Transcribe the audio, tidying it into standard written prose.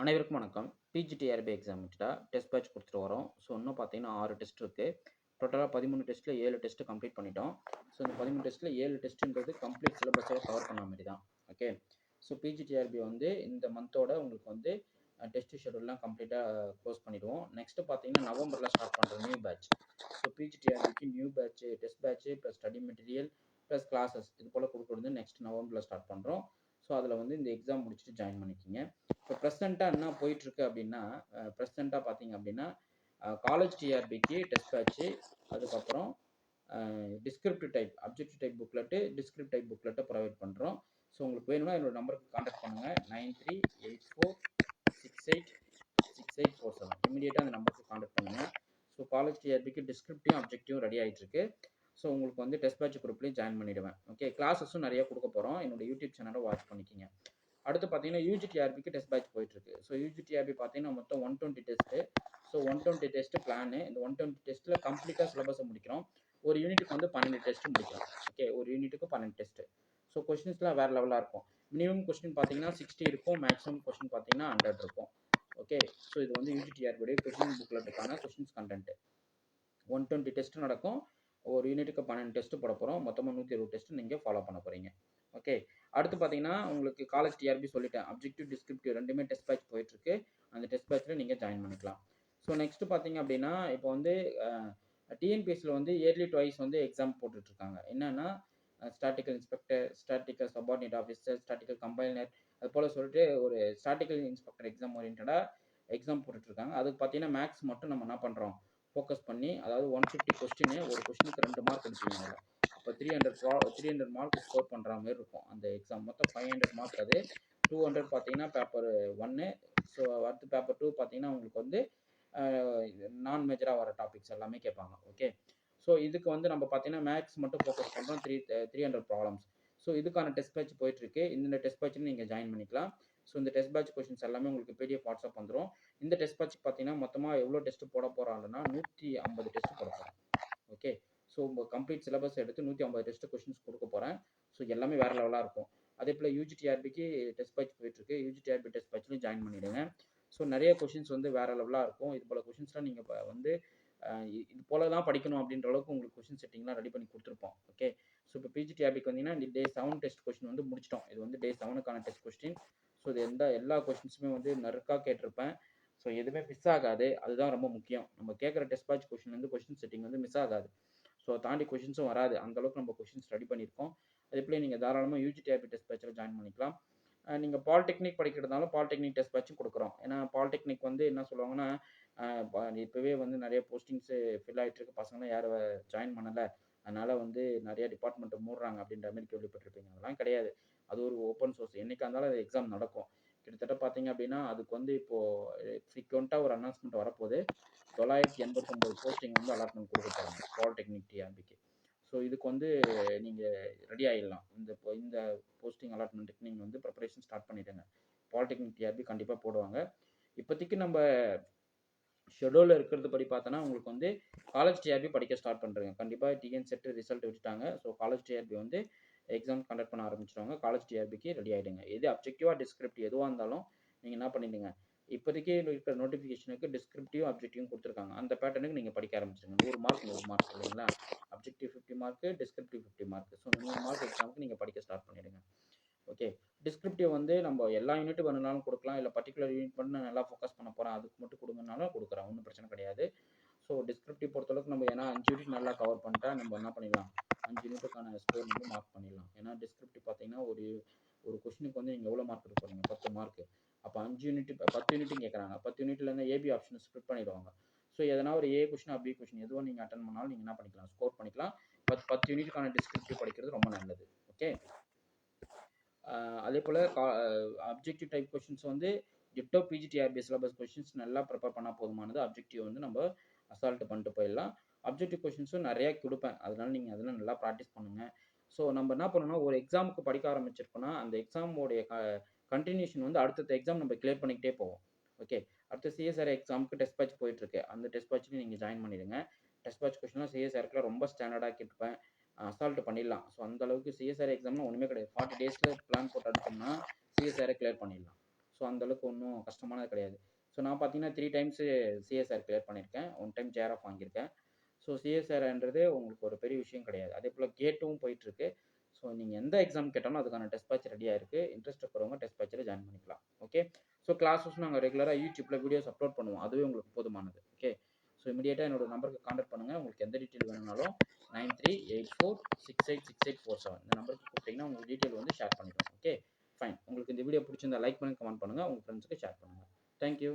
அனைவருக்கும் வணக்கம். PGTRB எக்ஸாமிட்டா test batch குடுத்துட்டு வரோம். ஸோ, இன்னும் பார்த்தீங்கன்னா 6 டெஸ்ட் இருக்கு. டோட்டலா 13 டெஸ்ட்ல 7 டெஸ்ட் கம்ப்ளீட் பண்ணிட்டோம். ஸோ, இந்த 13 டெஸ்ட்ல 7 டெஸ்ட்ன்றது கம்ப்ளீட் சிலபஸே கவர் பண்ண மாரி தான். ஓகே. ஸோ, பிஜிடிஆர்பி வந்து இந்த மந்தோட உங்களுக்கு வந்து டெஸ்ட் ஷெட்யூல்லாம் கம்ப்ளீட்டா க்ளோஸ் பண்ணிடுவோம். நெக்ஸ்ட் பார்த்தீங்கன்னா நவம்பர்ல ஸ்டார்ட் பண்ற நியூ பேட்ச். ஸோ, பிஜிடிஆர்பிக்கு new batch, test batch plus study material plus classes இது போல குடுக்குறது நெக்ஸ்ட் நவம்பர்ல ஸ்டார்ட் பண்றோம். ஸோ, அதுல வந்து இந்த எக்ஸாம் முடிச்சுட்டு ஜாயின் பண்ணிக்கங்க. இப்போ ப்ரெசென்ட்டாக என்ன போயிட்டுருக்கு அப்படின்னா ப்ரெசென்ட்டாக பார்த்தீங்க அப்படின்னா காலேஜ் டிஆர்பிக்கு டெஸ்ட் பேட்ச்சு, அதுக்கப்புறம் descriptive type objective type booklet, descriptive type புக்லெட்டை ப்ரொவைட் பண்ணுறோம். ஸோ உங்களுக்கு வேணும்னா என்னோட நம்பருக்கு காண்டாக்ட் பண்ணுங்கள். 9384686847 இமீடியட்டாக அந்த நம்பருக்கு காண்டாக்ட் பண்ணுங்கள். ஸோ காலேஜ் டிஆர்பிக்கு டிஸ்கிரிப்டிவும் அப்ஜெக்டிவும் ரெடி ஆகிட்டு இருக்கு. ஸோ உங்களுக்கு வந்து டெஸ்ட் பேட்ச் குரூப்லேயும் ஜாயின் பண்ணிவிடுவேன். ஓகே, கிளாஸஸும் நிறைய கொடுக்க போகிறோம். என்னோட யூடியூப் சேனலை வாட்ச் பண்ணிக்கிங்க. அடுத்து பார்த்தீங்கன்னா யூஜிடிஆர்பிக்கு டெஸ்ட் பேட்ச் போயிட்டுருக்கு. ஸோ யூஜிடிஆர்பி பார்த்தீங்கன்னா மொத்தம் 120 டெஸ்ட்டு. So 120 test plan. இந்த 120 டெஸ்ட்டில் கம்ப்ளீட்டாக சிலபஸை முடிக்கிறோம். ஒரு யூனிட்டுக்கு வந்து 12 டெஸ்ட்டு முடிக்கிறோம். ஓகே, ஒரு யூனிட்டுக்கு 12 டெஸ்ட்டு. ஸோ கொஸ்டின்ஸ்லாம் வேறு லெவலாக இருக்கும். மினிமம் கொஸ்டின் பார்த்தீங்கன்னா 60 இருக்கும். மேக்ஸிமம் கொஸ்டின் பார்த்தீங்கன்னா 100 இருக்கும். ஓகே, ஸோ இது வந்து யூஜிடிஆர்பியுடைய கொஸ்டின் புக்லெட்டுக்கான கொஸ்டின்ஸ் கண்டென்ட். 120 டெஸ்ட் நடக்கும். ஒரு யூனிட்டுக்கு 12 டெஸ்ட் போட போகிறோம். மொத்தமாக 120 டெஸ்ட் நீங்கள் ஃபாலோ பண்ண போகிறீங்க. ஓகே, அடுத்து பார்த்தீங்கன்னா உங்களுக்கு காலேஜ் டிஆர்பி சொல்லிட்டேன். அப்ஜெக்டிவ் டிஸ்கிரிப்டிவ் ரெண்டுமே டெஸ்ட் பேட்ச் போயிட்டுருக்கு. அந்த டெஸ்ட் பேட்ச்சில் நீங்கள் ஜாயின் பண்ணிக்கலாம். ஸோ நெக்ஸ்ட் பார்த்தீங்க அப்படின்னா இப்போ வந்து டிஎன்பிஎஸ்சியில் வந்து இயர்லி ட்வைஸ் வந்து எக்ஸாம் போட்டுட்ருக்காங்க. என்னென்னா ஸ்டாட்டிக்கல் இன்ஸ்பெக்டர், ஸ்டாட்டிக்கல் சப்பார்டினேட் ஆஃபீஸர், ஸ்டாட்டிக்கல் கம்பைனர், அது போல் சொல்லிட்டு ஒரு ஸ்டாட்டிக்கல் இன்ஸ்பெக்டர் எக்ஸாம் ஓரியன்டாக எக்ஸாம் போட்டுட்ருக்காங்க. அதுக்கு பார்த்தீங்கன்னா மேக்ஸ் மட்டும் நம்ம என்ன பண்ணுறோம், ஃபோக்கஸ் பண்ணி, அதாவது 150 கொஸ்டின், ஒரு கொஸ்டினுக்கு 2 மார்க் எடுப்பீங்க. அதில் இப்போ 300 மார்க் ஸ்கோர் பண்ணுற மாதிரி இருக்கும் அந்த எக்ஸாம். மொத்தம் 500 மார்க். அது 200 பார்த்தீங்கன்னா பேப்பர் 1. ஸோ அடுத்து பேப்பர் 2 பார்த்தீங்கன்னா உங்களுக்கு வந்து நான் மேஜராக வர டாபிக்ஸ் எல்லாமே கேட்பாங்க. ஓகே, ஸோ இதுக்கு வந்து நம்ம பார்த்தீங்கன்னா மேக்ஸ் மட்டும் ஃபோக்கஸ் பண்ணுறோம். 300 ப்ராப்ளம்ஸ். ஸோ இதுக்கான டெஸ்ட் பேட்ச் போயிட்டுருக்கு. இந்த டெஸ்ட் பேட்சில் நீங்கள் ஜாயின் பண்ணிக்கலாம். ஸோ இந்த டெஸ்ட் பேட்ச் கொஸ்டின்ஸ் எல்லாமே உங்களுக்கு பிடிஎஃப் வாட்ஸ்அப் வந்துடும். இந்த டெஸ்ட் பேட்ச் பார்த்தீங்கன்னா மொத்தமாக எவ்வளோ டெஸ்ட் போட போகிறாங்கன்னா 150 டெஸ்ட் போட போகிறேன். ஓகே, ஸோ உங்கள் கம்ப்ளீட் சிலபஸ் எடுத்து 150 டெஸ்ட் கொஸ்டின்ஸ் கொடுக்க போகிறேன். ஸோ எல்லாமே வேறு லெவலாக இருக்கும். அதே போல் யூஜிடிஆர்பிக்கு டெஸ்ட் பேட்ச் போயிட்டுருக்கு. யூஜிடிஆர்பி டெஸ்ட் பேட்ச்லையும் ஜாயின் பண்ணிவிடுங்க. ஸோ நிறைய கொஷின்ஸ் வந்து வேறு லெவலாக இருக்கும். இது போல் கொஷின்ஸ்லாம் நீங்கள் இப்போ வந்து இது போல தான் படிக்கணும் அப்படின்ற அளவுக்கு உங்களுக்கு கொஷின் செட்டிங்லாம் ரெடி பண்ணி கொடுத்துருப்போம். ஓகே, ஸோ இப்போ பிஜிடிஆர்பிக்கு வந்தீங்கன்னா டே 7 டெஸ்ட் கொஸ்டின் வந்து முடிச்சிட்டோம். இது வந்து டே 7க்கான டெஸ்ட் கொஸ்டின். ஸோ இது எல்லா கொஷின்ஸுமே வந்து நறுக்காக கேட்டிருப்பேன். ஸோ எதுவுமே மிஸ் ஆகாது. அதுதான் ரொம்ப முக்கியம். நம்ம கேட்குற டெஸ்ட் பேட்ச் கொஷின் வந்து கொஷின் செட்டிங் வந்து மிஸ் ஆகாது. ஸோ தாண்டி கொஷின்ஸும் வராது. அந்தளவுக்கு நம்ம கொஷின்ஸ் ரெடி பண்ணியிருக்கோம். அதே போல் நீங்கள் தாராளமாக யூஜிடிஆர்பி டெஸ்ட் பேட்சில் ஜாயின் பண்ணிக்கலாம். நீங்கள் பாலிடெக்னிக் படிக்கிறதுனாலும் பாலிடெக்னிக் டெஸ்ட் பேட்சும் கொடுக்குறோம். ஏன்னா பாலிடெக்னிக் வந்து என்ன சொல்லுவாங்கன்னா இப்போவே வந்து நிறைய போஸ்டிங்ஸு ஃபில் ஆகிட்டு இருக்கு. பசங்களாம் யாரும் ஜாயின் பண்ணலை, அதனால் வந்து நிறைய டிபார்ட்மெண்ட்டை மூடுறாங்க அப்படின்ற மாதிரி கேள்விப்பட்டிருப்பீங்க. அதெல்லாம் கிடையாது. அது ஒரு ஓப்பன் சோர்ஸ். என்றைக்கா இருந்தாலும் அது எக்ஸாம் நடக்கும். கிட்டத்தட்ட பார்த்தீங்க அப்படின்னா அதுக்கு வந்து இப்போது ஃப்ரீக்வெண்ட்டாக ஒரு அனௌன்ஸ்மெண்ட் வரப்போகுது. 989 போஸ்டிங் வந்து அலாட்மெண்ட் கொடுக்க போகிறாங்க பாலிடெக்னிக் டிஆர்பிக்கு. ஸோ இதுக்கு வந்து நீங்கள் ரெடி ஆகிடலாம். இந்த போஸ்டிங் அலாட்மெண்ட்டுக்கு நீங்கள் வந்து ப்ரிப்பரேஷன் ஸ்டார்ட் பண்ணிவிடுங்க. பாலிடெக்னிக் டிஆர்பி கண்டிப்பாக போடுவாங்க. இப்போதைக்கு நம்ம ஷெடியூலில் இருக்கிறது படி பார்த்தோன்னா உங்களுக்கு வந்து காலேஜ் டிஆர்பி படிக்க ஸ்டார்ட் பண்ணுறேங்க. கண்டிப்பாக டிஎன் செட்டு ரிசல்ட் விட்டுட்டாங்க. ஸோ காலேஜ் டிஆர்பி வந்து எக்ஸாம் கண்டக்ட் பண்ண ஆரம்பிச்சிடுவாங்க. காலேஜ் டிஆர்பிக்கு ரெடி ஆகிடுங்க. எது அப்ஜெக்டிவாக டிஸ்கிரிப்டிவ் எதுவாக இருந்தாலும் நீங்கள் என்ன பண்ணிடுங்க, இப்போதைக்கு இருக்கிற நோட்டிஃபிகேஷனுக்கு டிஸ்கிரிப்டிவ் அப்ஜெக்டிவும் கொடுத்துருக்காங்க. அந்த பேட்டர்னுக்கு நீங்கள் படிக்க ஆரம்பிச்சிடுங்க. 100 மார்க் 100 மார்க் இல்லைங்களா? Objective 50 mark, descriptive 50 mark. So 100 mark எக்ஸாமுக்கு நீங்கள் படிக்க ஸ்டார்ட் பண்ணிவிடுங்க. ஓகே, டிஸ்கிரிப்டிவ் வந்து நம்ம எல்லா யூனிட்டும் வேணுனாலும் கொடுக்கலாம். இல்லை பர்டிகுலர் யூனிட் மட்டும் நான் நல்லா ஃபோக்கஸ் பண்ண போகிறேன், அதுக்கு மட்டும் கொடுங்கனாலும் கொடுக்குறேன். ஒன்றும் பிரச்சனை கிடையாது. ஸோ டிஸ்கிரிப்டிவ் பொறுத்தளவுக்கு நம்ம ஏன்னா 5 யூனிட் நல்லா கவர் பண்ணிட்டா நம்ம என்ன பண்ணிடலாம், 5 யூனிட்டுக்கான ஸ்கோர் வந்து மார்க் பண்ணிடலாம். ஏன்னா டிஸ்கிரிப்டிவ் பார்த்தீங்கன்னா ஒரு கொஸ்டினுக்கு வந்து நீங்கள் எவ்வளோ மார்க் எடுக்க போகிறீங்க, 10 மார்க்கு. அப்போ 5 யூனிட் 10 யூனிட்டும் கேட்குறாங்க. 10 யூனிட்லேருந்து ஏபி ஆப்ஷன் ஸ்ப்ளிட் பண்ணிடுவாங்க. ஸோ எதனா ஒரு ஏ கொஷின் பி கொஷின் எதுவும் நீங்கள் அட்டன் பண்ணாலும் நீங்கள் என்ன பண்ணிக்கலாம், ஸ்கோர் பண்ணிக்கலாம். 10 யூனிட்டுக்கான டிஸ்கிரிப்டிவ் படிக்கிறது ரொம்ப நல்லது. ஓகே, அதே போல் அப்ஜெக்டிவ் டைப் கொஷின்ஸ் வந்து டிட்டோ பிஜிடிஆர்பி சிலபஸ் கொஷின்ஸ் நல்லா ப்ரிப்பேர் பண்ணால் போதுமானது. அப்ஜெக்டிவ் வந்து நம்ம அசால்ட்டு பண்ணிட்டு போயிடலாம். அப்ஜெக்டிவ் கொஷின்ஸும் நிறையா கொடுப்பேன். அதனால் நீங்கள் அதெல்லாம் நல்லா ப்ராக்டிஸ் பண்ணுங்கள். ஸோ நம்ம என்ன பண்ணணும்னா ஒரு எக்ஸாமுக்கு படிக்க ஆரம்பிச்சிருக்கோன்னா அந்த எக்ஸாமோடைய கண்டினியூஷன் வந்து அடுத்தடுத்த எக்ஸாம் நம்ம கிளியர் பண்ணிக்கிட்டே போவோம். ஓகே, அடுத்த சிஎஸ்ஆர் எக்ஸாமுக்கு டெஸ்ட் பேட்ச் போயிட்டுருக்கு. அந்த டெஸ்ட் பேட்ச்லையும் நீங்கள் ஜாயின் பண்ணிடுங்க. டெஸ்ட் பேட்ச் கொஷின்லாம் சிஎஸ்ஆருக்குலாம் ரொம்ப ஸ்டாண்டர்டாக கேட்டுப்பேன். அசால்ட்டு பண்ணிடலாம். ஸோ அந்தளவுக்கு சிஎஸ்ஆர் எக்ஸாம்னா ஒன்றுமே கிடையாது. 40 டேஸில் பிளான் போட்டு அடிச்சோம்னா சிஎஸ்ஆரை கிளியர் பண்ணிடலாம். ஸோ அந்தளவுக்கு ஒன்றும் கஷ்டமானது கிடையாது. ஸோ நான் பார்த்தீங்கன்னா 3 டைம்ஸு சிஎஸ்ஆர் கிளியர் பண்ணியிருக்கேன். 1 டைம் ஜேஆர்எஃப் வாங்கியிருக்கேன். ஸோ சிஎஸ்ஆர்ன்றது உங்களுக்கு ஒரு பெரிய விஷயம் கிடையாது. அதேபோல் கேட்டும் போயிட்டுருக்கு. ஸோ நீங்கள் எந்த எக்ஸாம் கேட்டாலும் அதுக்கான டெஸ்ட் பேட்ச் ரெடியாக இருக்குது. இன்ட்ரெஸ்ட் இருக்கிறவங்க டெஸ்ட் பேட்சில் ஜாயின் பண்ணிக்கலாம். ஓகே. ஸோ கிளாஸஸ் நாங்கள் ரெகுலராக யூடியூப்பில் வீடியோஸ் அப்லோட் பண்ணுவோம். அதுவே உங்களுக்கு போதுமானது. ஓகே. ஸோ இமிடியேட்டாக என்னோட நம்பருக்கு கான்டாக்ட் பண்ணுங்கள். உங்களுக்கு எந்த டீட்டெயில் வேணும்னாலும் 9384686847 இந்த நம்பருக்கு கூப்பிட்டிங்கன்னா உங்களுக்கு டீட்டெயில் வந்து ஷேர் பண்ணிடுவோம். Okay fine. உங்களுக்கு இந்த வீடியோ பிடிச்சிருந்தா லைக் பண்ணுங்கள், கமெண்ட் பண்ணுங்கள், உங்கள் ஃப்ரெண்ட்ஸுக்கு ஷேர் பண்ணுங்கள். தேங்க்யூ.